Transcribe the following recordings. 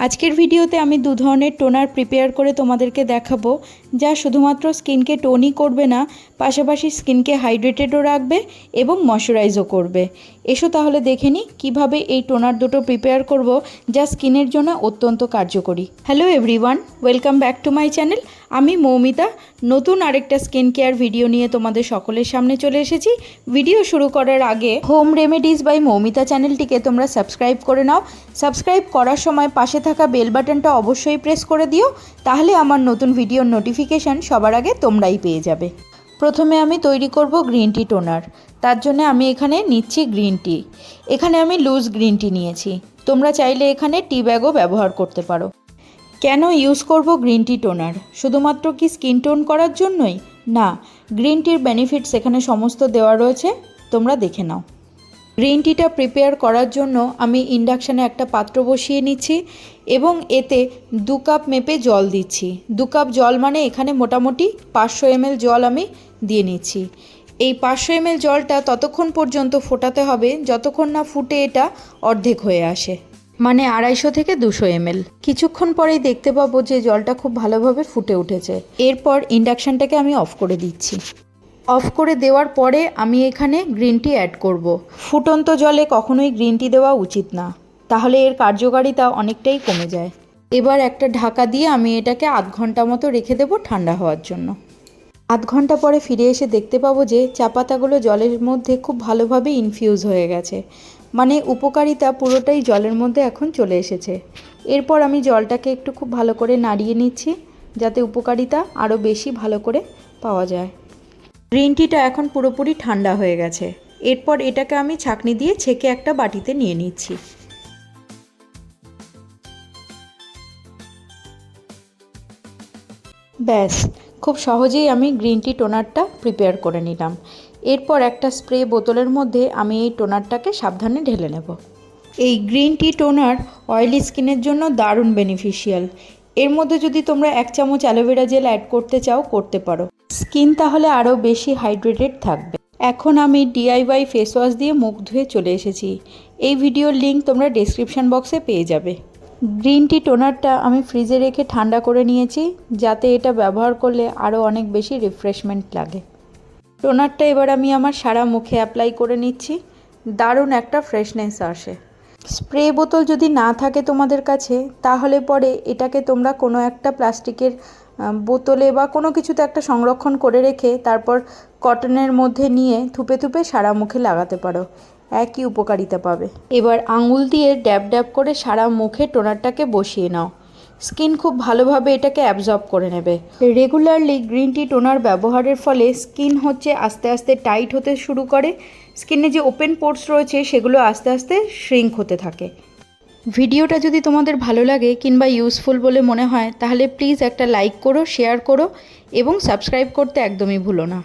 আজকের ভিডিওতে আমি দু ধরনের টোনার প্রিপেয়ার করে তোমাদেরকে দেখাবো, যা শুধুমাত্র স্কিনকে টোনই করবে না, পাশাপাশি স্কিনকে হাইড্রেটেডও রাখবে এবং ময়শ্চারাইজও করবে। এসো তাহলে দেখে নিই কীভাবে এই টোনার দুটো প্রিপেয়ার করব, যা স্কিনের জন্য অত্যন্ত কার্যকরী। Hello everyone, welcome back to my channel. আমি মৌমিতা নতুন আরেকটা স্কিন কেয়ার ভিডিও নিয়ে তোমাদের সকলের সামনে চলে এসেছি। ভিডিও শুরু করার আগে হোম রেমেডিস বাই মৌমিতা চ্যানেলটিকে তোমরা সাবস্ক্রাইব করে নাও। সাবস্ক্রাইব করার সময় পাশে থাকা বেল বাটনটা অবশ্যই প্রেস করে দিও, তাহলে আমার নতুন ভিডিওর নোটিফিকেশান সবার আগে তোমরাই পেয়ে যাবে। প্রথমে আমি তৈরি করব গ্রিন টি টোনার। তার জন্য আমি এখানে নিচ্ছি গ্রিন টি। এখানে আমি লুজ গ্রিন টি নিয়েছি, তোমরা চাইলে এখানে টি ব্যাগও ব্যবহার করতে পারো। কেন ইউজ করব গ্রিন টি টোনার? শুধুমাত্র কি স্কিন টোন করার জন্যই? না, গ্রিন টির বেনিফিটস এখানে সমস্ত দেওয়া রয়েছে, তোমরা দেখে নাও। গ্রিন টিটা প্রিপেয়ার করার জন্য আমি ইন্ডাকশানে একটা পাত্র বসিয়ে নিচ্ছি এবং এতে 2 কাপ মেপে জল দিচ্ছি। 2 কাপ জল মানে এখানে মোটামুটি 500 ml জল আমি দিয়ে নিচ্ছি। এই 500 ml জলটা ততক্ষণ পর্যন্ত ফোটাতে হবে যতক্ষণ না ফুটে এটা অর্ধেক হয়ে আসে, মানে 250 থেকে 200 ml। কিছুক্ষণ পরেই দেখতে পাবো যে জলটা খুব ভালোভাবে ফুটে উঠেছে। এরপর ইন্ডাকশানটাকে আমি অফ করে দিচ্ছি। অফ করে দেওয়ার পরে আমি এখানে গ্রিন টি অ্যাড করব। ফুটন্ত জলে কখনোই গ্রিন টি দেওয়া উচিত না, তাহলে এর কার্যকারিতা অনেকটাই কমে যায়। এবার একটা ঢাকা দিয়ে আমি এটাকে আধ ঘন্টা মতো রেখে দেবো ঠান্ডা হওয়ার জন্য। আধ ঘন্টা পরে ফিরে এসে দেখতে পাবো যে চা পাতাগুলো জলের মধ্যে খুব ভালোভাবে ইনফিউজ হয়ে গেছে, মানে উপকারিতা পুরোটাই জলের মধ্যে এখন চলে এসেছে। এরপর আমি জলটাকে একটু খুব ভালো করে নাড়িয়ে নিচ্ছি, যাতে উপকারিতা আরও বেশি ভালো করে পাওয়া যায়। গ্রিন টিটা এখন পুরোপুরি ঠান্ডা হয়ে গেছে। এরপর এটাকে আমি ছাঁকনি দিয়ে ছেঁকে একটা বাটিতে নিয়ে নিচ্ছি। ব্যাস, খুব সহজেই আমি গ্রিন টি টোনারটা প্রিপেয়ার করে নিলাম। এরপর একটা স্প্রে বোতলের মধ্যে আমি এই টোনারটাকে সাবধানে ঢেলে নেব। এই গ্রিন টি টোনার অয়েলি স্কিনের জন্য দারুণ বেনিফিশিয়াল। এর মধ্যে যদি তোমরা 1 চামচ অ্যালোভেরা জেল অ্যাড করতে চাও করতে পারো, স্কিন তাহলে আরও বেশি হাইড্রেটেড থাকবে। এখন আমি DIY ফেস ওয়াশ দিয়ে মুখ ধুয়ে চলে এসেছি। এই ভিডিওর লিঙ্ক তোমরা ডেসক্রিপশন বক্সে পেয়ে যাবে। গ্রিন টি টোনারটা আমি ফ্রিজে রেখে ঠান্ডা করে নিয়েছি, যাতে এটা ব্যবহার করলে আরও অনেক বেশি রিফ্রেশমেন্ট লাগে। টোনারটা এবার আমি আমার সারা মুখে অ্যাপ্লাই করে নিচ্ছি। দারুণ একটা ফ্রেশনেস আসে। স্প্রে বোতল যদি না থাকে তোমাদের কাছে, তাহলে পরে এটাকে তোমরা কোনো একটা প্লাস্টিকের বোতলে বা কোনো কিছুতে একটা সংরক্ষণ করে রেখে তারপর কটনের মধ্যে নিয়ে থুপে থুপে সারা মুখে লাগাতে পারো, একই উপকারিতা পাবে। এবার আঙুল দিয়ে ড্যাব ড্যাব করে সারা মুখে টোনারটাকে বসিয়ে নাও। স্কিন খুব ভালোভাবে এটাকে অ্যাবজর্ব করে নেবে। রেগুলারলি গ্রিন টি টোনার ব্যবহারের ফলে স্কিন আস্তে আস্তে টাইট হতে শুরু করে। স্কিনে যে ওপেন পোর্স রয়েছে সেগুলো আস্তে আস্তে শ্রিঙ্ক হতে থাকে। ভিডিওটা যদি তোমাদের ভালো লাগে কিংবা ইউজফুল বলে মনে হয়, তাহলে প্লিজ একটা লাইক করো, শেয়ার করো এবং সাবস্ক্রাইব করতে একদমই ভুলো না।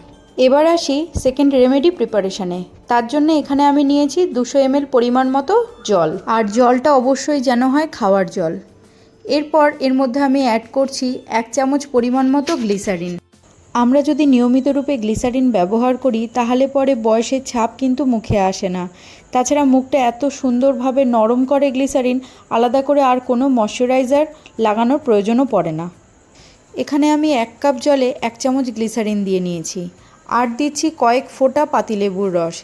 এবার আসি সেকেন্ড রেমেডি প্রিপারেশানে। তার জন্য এখানে আমি নিয়েছি 200 ml পরিমাণ মতো জল, আর জলটা অবশ্যই যেন হয় খাওয়ার জল। এরপর এর মধ্যে আমি অ্যাড করছি 1 চামচ পরিমাণ মতো গ্লিসারিন। আমরা যদি নিয়মিত রূপে গ্লিসারিন ব্যবহার করি, তাহলে পরে বয়সের ছাপ কিন্তু মুখে আসে না। তাছাড়া মুখটা এত সুন্দরভাবে নরম করে গ্লিসারিন, আলাদা করে আর কোনো ময়শ্চারাইজার লাগানোর প্রয়োজনও পড়ে না। এখানে আমি 1 কাপ জলে 1 চামচ গ্লিসারিন দিয়ে নিয়েছি, আর দিচ্ছি কয়েক ফোঁটা পাতিলেবুর রস।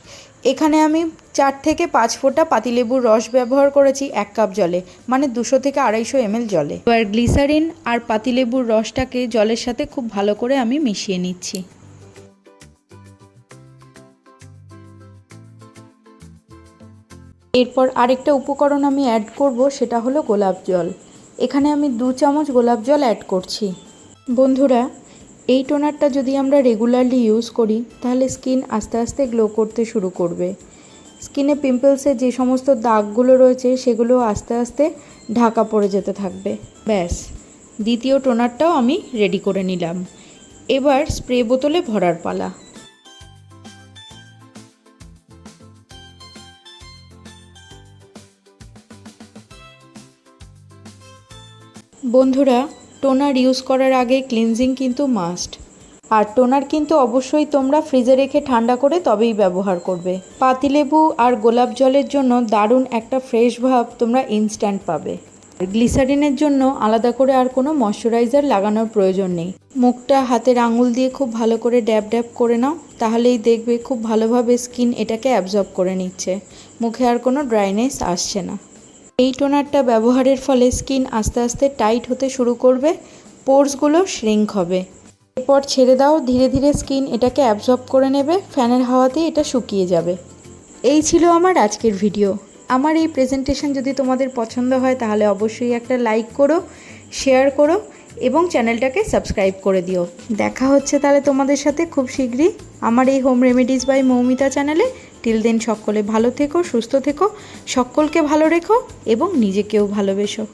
এখানে আমি 4 থেকে 5 ফোঁটা পাতিলেবুর রস ব্যবহার করেছি 1 কাপ জলে, মানে 200 থেকে 250 ml জলে। এবার গ্লিসারিন আর পাতিলেবুর রসটাকে জলের সাথে খুব ভালো করে আমি মিশিয়ে নিচ্ছি। এরপর আরেকটা উপকরণ আমি অ্যাড করব, সেটা হলো গোলাপ জল। এখানে আমি 2 চামচ গোলাপ জল অ্যাড করছি। বন্ধুরা, এই টোনারটা যদি আমরা রেগুলারলি ইউজ করি, তাহলে স্কিন আস্তে আস্তে গ্লো করতে শুরু করবে। স্কিনে পিম্পলসের যে সমস্ত দাগগুলো রয়েছে সেগুলো আস্তে আস্তে ঢাকা পড়ে যেতে থাকবে। ব্যাস, দ্বিতীয় টোনারটাও আমি রেডি করে নিলাম। এবার স্প্রে বোতলে ভরার পালা। বন্ধুরা, টোনার ইউজ করার আগে ক্লিনজিং কিন্তু মাস্ট। আর টোনার কিন্তু অবশ্যই তোমরা ফ্রিজে রেখে ঠান্ডা করে তবেই ব্যবহার করবে। পাতিলেবু আর গোলাপ জলের জন্য দারুণ একটা ফ্রেশ ভাব তোমরা ইনস্ট্যান্ট পাবে। গ্লিসারিনের জন্য আলাদা করে আর কোনো ময়শ্চারাইজার লাগানোর প্রয়োজন নেই। মুখটা হাতের আঙুল দিয়ে খুব ভালো করে ড্যাব ড্যাব করে নাও, তাহলেই দেখবে খুব ভালোভাবে স্কিন এটাকে অ্যাবজর্ব করে নিচ্ছে, মুখে আর কোনো ড্রাইনেস আসছে না। এই টোনারটা ব্যবহারের ফলে স্কিন আস্তে আস্তে টাইট হতে শুরু করবে, পোরসগুলো শ্রিঙ্ক হবে। এরপর ছেড়ে দাও, ধীরে ধীরে স্কিন এটাকে অ্যাবজর্ব করে নেবে, ফ্যানের হাওয়াতেই এটা শুকিয়ে যাবে। এই ছিল আমার আজকের ভিডিও। আমার এই প্রেজেন্টেশন যদি তোমাদের পছন্দ হয় তাহলে অবশ্যই একটা লাইক করো, শেয়ার করো এবং চ্যানেলটাকে সাবস্ক্রাইব করে দিও। দেখা হচ্ছে তাহলে তোমাদের সাথে খুব শীঘ্রই আমার এই হোম রেমেডিস বাই মৌমিতা চ্যানেলে। টিল দেন সকলে ভালো থেকো, সুস্থ থেকো, সকলকে ভালো রেখো এবং নিজেকেও ভালোবেসো।